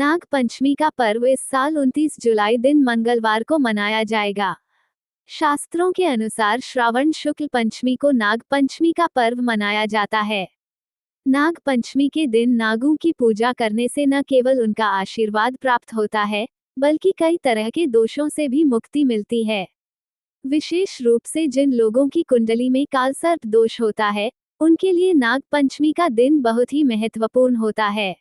नाग पंचमी का पर्व इस साल 29 जुलाई दिन मंगलवार को मनाया जाएगा। शास्त्रों के अनुसार श्रावण शुक्ल पंचमी को नाग पंचमी का पर्व मनाया जाता है। नाग पंचमी के दिन नागों की पूजा करने से न केवल उनका आशीर्वाद प्राप्त होता है, बल्कि कई तरह के दोषों से भी मुक्ति मिलती है। विशेष रूप से जिन लोगों की कुंडली में कालसर्प दोष होता है, उनके लिए नाग पंचमी का दिन बहुत ही महत्वपूर्ण होता है।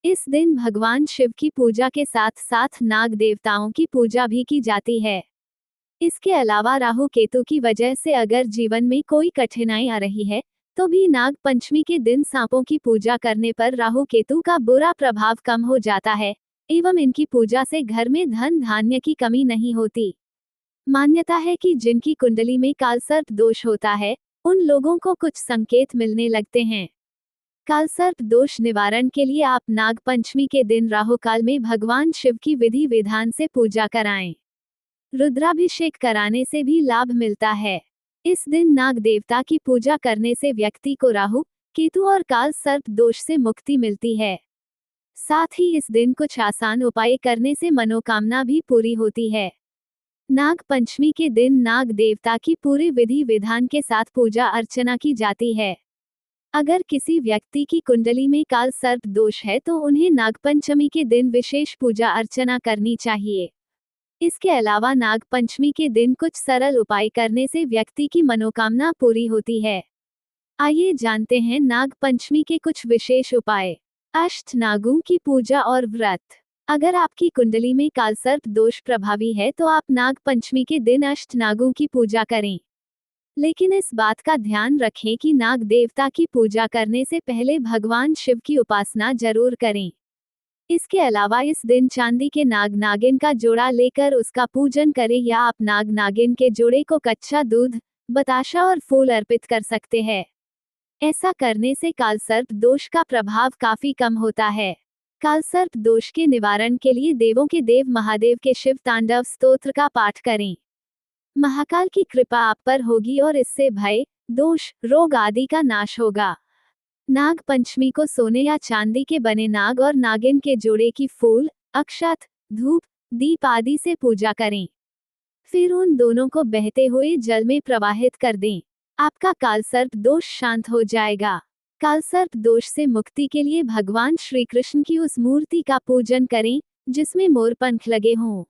इस दिन भगवान शिव की पूजा के साथ साथ नाग देवताओं की पूजा भी की जाती है। इसके अलावा राहु केतु की वजह से अगर जीवन में कोई कठिनाई आ रही है, तो भी नाग पंचमी के दिन सांपों की पूजा करने पर राहु केतु का बुरा प्रभाव कम हो जाता है एवं इनकी पूजा से घर में धन धान्य की कमी नहीं होती। मान्यता है कि जिनकी कुंडली में कालसर्प दोष होता है, उन लोगों को कुछ संकेत मिलने लगते हैं। कालसर्प दोष निवारण के लिए आप नाग पंचमी के दिन राहु काल में भगवान शिव की विधि विधान से पूजा कराएं। रुद्राभिषेक कराने से भी लाभ मिलता है। इस दिन नाग देवता की पूजा करने से व्यक्ति को राहु केतु और काल सर्प दोष से मुक्ति मिलती है। साथ ही इस दिन कुछ आसान उपाय करने से मनोकामना भी पूरी होती है। नाग पंचमी के दिन नाग देवता की पूरी विधि विधान के साथ पूजा अर्चना की जाती है। अगर किसी व्यक्ति की कुंडली में काल सर्प दोष है तो उन्हें नागपंचमी के दिन विशेष पूजा अर्चना करनी चाहिए। इसके अलावा नाग पंचमी के दिन कुछ सरल उपाय करने से व्यक्ति की मनोकामना पूरी होती है। आइए जानते हैं नाग पंचमी के कुछ विशेष उपाय। अष्ट नागों की पूजा और व्रत। अगर आपकी कुंडली में कालसर्प दोष प्रभावी है तो आप नाग पंचमी के दिन अष्ट नागों की पूजा करें। लेकिन इस बात का ध्यान रखें कि नाग देवता की पूजा करने से पहले भगवान शिव की उपासना जरूर करें। इसके अलावा इस दिन चांदी के नाग नागिन का जोड़ा लेकर उसका पूजन करें या आप नाग नागिन के जोड़े को कच्चा दूध, बताशा और फूल अर्पित कर सकते हैं। ऐसा करने से कालसर्प दोष का प्रभाव काफी कम होता है। कालसर्प दोष के निवारण के लिए देवों के देव महादेव के शिव तांडव स्तोत्र का पाठ करें। महाकाल की कृपा आप पर होगी और इससे भय, दोष, रोग आदि का नाश होगा। नाग पंचमी को सोने या चांदी के बने नाग और नागिन के जोड़े की फूल, अक्षत, धूप, दीप आदि से पूजा करें। फिर उन दोनों को बहते हुए जल में प्रवाहित कर दें। आपका कालसर्प दोष शांत हो जाएगा। कालसर्प दोष से मुक्ति के लिए भगवान श्री कृष्ण की उस मूर्ति का पूजन करें जिसमें मोर पंख लगे हों।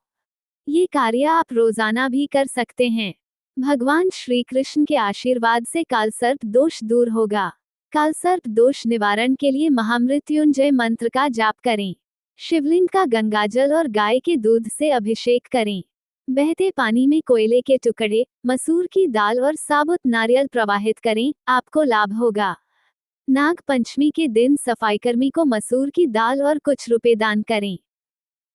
ये कार्य आप रोजाना भी कर सकते हैं। भगवान श्री कृष्ण के आशीर्वाद से कालसर्प दोष दूर होगा। कालसर्प दोष निवारण के लिए महामृत्युंजय मंत्र का जाप करें। शिवलिंग का गंगाजल और गाय के दूध से अभिषेक करें। बहते पानी में कोयले के टुकड़े, मसूर की दाल और साबुत नारियल प्रवाहित करें, आपको लाभ होगा। नाग पंचमी के दिन सफाईकर्मी को मसूर की दाल और कुछ रुपए दान करें।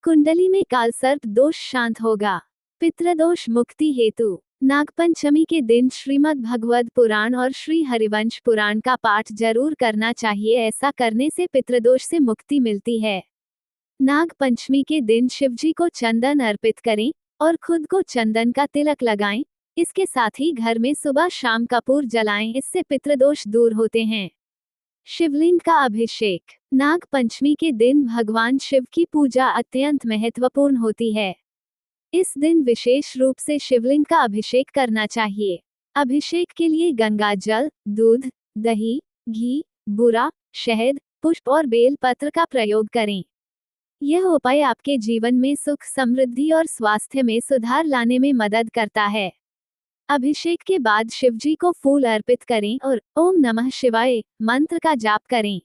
कुंडली में कालसर्प दोष शांत होगा। पितृदोष मुक्ति हेतु नागपंचमी के दिन श्रीमद् भगवद पुराण और श्री हरिवंश पुराण का पाठ जरूर करना चाहिए। ऐसा करने से पितृदोष से मुक्ति मिलती है। नाग पंचमी के दिन शिवजी को चंदन अर्पित करें और खुद को चंदन का तिलक लगाएं। इसके साथ ही घर में सुबह शाम कपूर जलाएं, इससे पितृदोष दूर होते हैं। शिवलिंग का अभिषेक। नाग पंचमी के दिन भगवान शिव की पूजा अत्यंत महत्वपूर्ण होती है। इस दिन विशेष रूप से शिवलिंग का अभिषेक करना चाहिए। अभिषेक के लिए गंगा जल, दूध, दही, घी, बूरा, शहद, पुष्प और बेल पत्र का प्रयोग करें। यह उपाय आपके जीवन में सुख, समृद्धि और स्वास्थ्य में सुधार लाने में मदद करता है। अभिषेक के बाद शिवजी को फूल अर्पित करें और ओम नमः शिवाय मंत्र का जाप करें।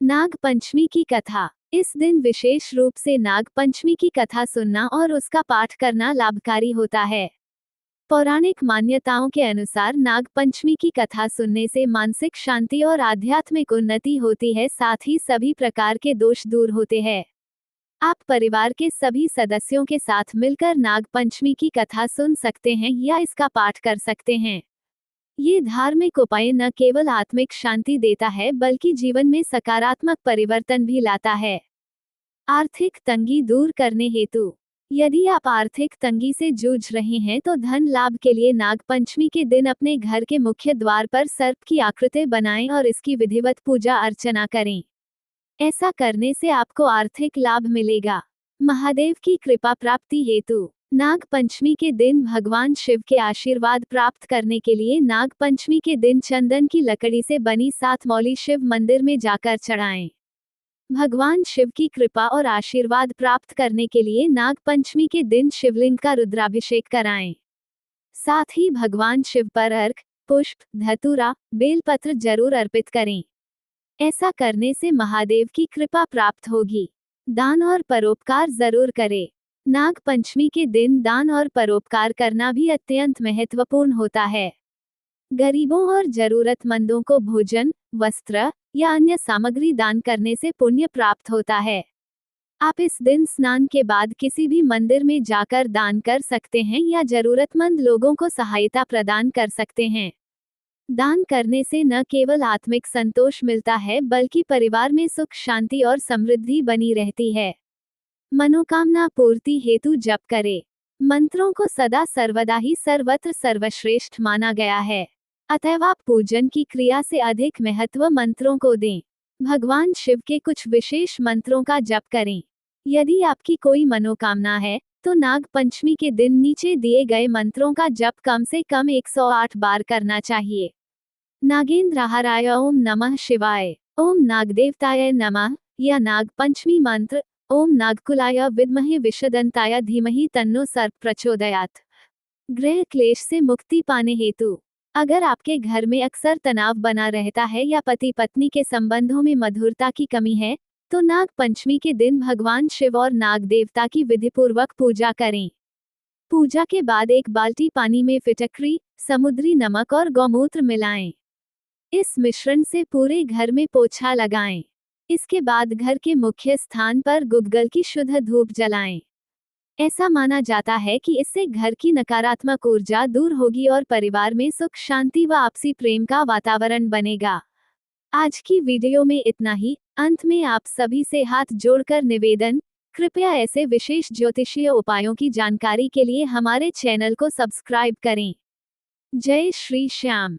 नाग पंचमी की कथा। इस दिन विशेष रूप से नाग पंचमी की कथा सुनना और उसका पाठ करना लाभकारी होता है। पौराणिक मान्यताओं के अनुसार नाग पंचमी की कथा सुनने से मानसिक शांति और आध्यात्मिक उन्नति होती है, साथ ही सभी प्रकार के दोष दूर होते हैं। आप परिवार के सभी सदस्यों के साथ मिलकर नाग पंचमी की कथा सुन सकते हैं या इसका पाठ कर सकते हैं। ये धार्मिक उपाय न केवल आत्मिक शांति देता है बल्कि जीवन में सकारात्मक परिवर्तन भी लाता है। आर्थिक तंगी दूर करने हेतु। यदि आप आर्थिक तंगी से जूझ रहे हैं तो धन लाभ के लिए नाग पंचमी के दिन अपने घर के मुख्य द्वार पर सर्प की आकृति बनाएं और इसकी विधिवत पूजा अर्चना करें। ऐसा करने से आपको आर्थिक लाभ मिलेगा। महादेव की कृपा प्राप्ति हेतु नाग पंचमी के दिन भगवान शिव के आशीर्वाद प्राप्त करने के लिए नाग पंचमी के दिन चंदन की लकड़ी से बनी 7 मौली शिव मंदिर में जाकर चढ़ाएं। भगवान शिव की कृपा और आशीर्वाद प्राप्त करने के लिए नाग पंचमी के दिन शिवलिंग का रुद्राभिषेक कराएं। साथ ही भगवान शिव पर अर्घ, पुष्प, धतूरा, बेलपत्र जरूर अर्पित करें। ऐसा करने से महादेव की कृपा प्राप्त होगी। दान और परोपकार जरूर करें। नाग पंचमी के दिन दान और परोपकार करना भी अत्यंत महत्वपूर्ण होता है। गरीबों और जरूरतमंदों को भोजन, वस्त्र या अन्य सामग्री दान करने से पुण्य प्राप्त होता है। आप इस दिन स्नान के बाद किसी भी मंदिर में जाकर दान कर सकते हैं या जरूरतमंद लोगों को सहायता प्रदान कर सकते हैं। दान करने से न केवल आत्मिक संतोष मिलता है बल्कि परिवार में सुख, शांति और समृद्धि बनी रहती है। मनोकामना पूर्ति हेतु जप करें। मंत्रों को सदा सर्वदा ही सर्वत्र सर्वश्रेष्ठ माना गया है, अतएव आप पूजन की क्रिया से अधिक महत्व मंत्रों को दें। भगवान शिव के कुछ विशेष मंत्रों का जप करें। यदि आपकी कोई मनोकामना है तो नाग पंचमी के दिन नीचे दिए गए मंत्रों का जप कम से कम 108 बार करना चाहिए। नागेंद्रहाराय ओम नमः शिवाय, ओम नागदेवताय नमः या नाग पंचमी मंत्र, ओम नागकुलाय विद्महे विषदंताय धीमहि तन्नो सर्प प्रचोदयात्। गृह क्लेश से मुक्ति पाने हेतु अगर आपके घर में अक्सर तनाव बना रहता है या पति पत्नी के संबंधों में मधुरता की कमी है तो नाग पंचमी के दिन भगवान शिव और नाग देवता की विधिपूर्वक पूजा करें। पूजा के बाद 1 बाल्टी पानी में फिटकरी, समुद्री नमक और गौमूत्र मिलाएं। इस मिश्रण से पूरे घर में पोछा लगाएं। इसके बाद घर के मुख्य स्थान पर गुग्गल की शुद्ध धूप जलाएं। ऐसा माना जाता है कि इससे घर की नकारात्मक ऊर्जा दूर होगी और परिवार में सुख, शांति व आपसी प्रेम का वातावरण बनेगा। आज की वीडियो में इतना ही। अंत में आप सभी से हाथ जोड़कर निवेदन, कृपया ऐसे विशेष ज्योतिषीय उपायों की जानकारी के लिए हमारे चैनल को सब्सक्राइब करें। जय श्री श्याम।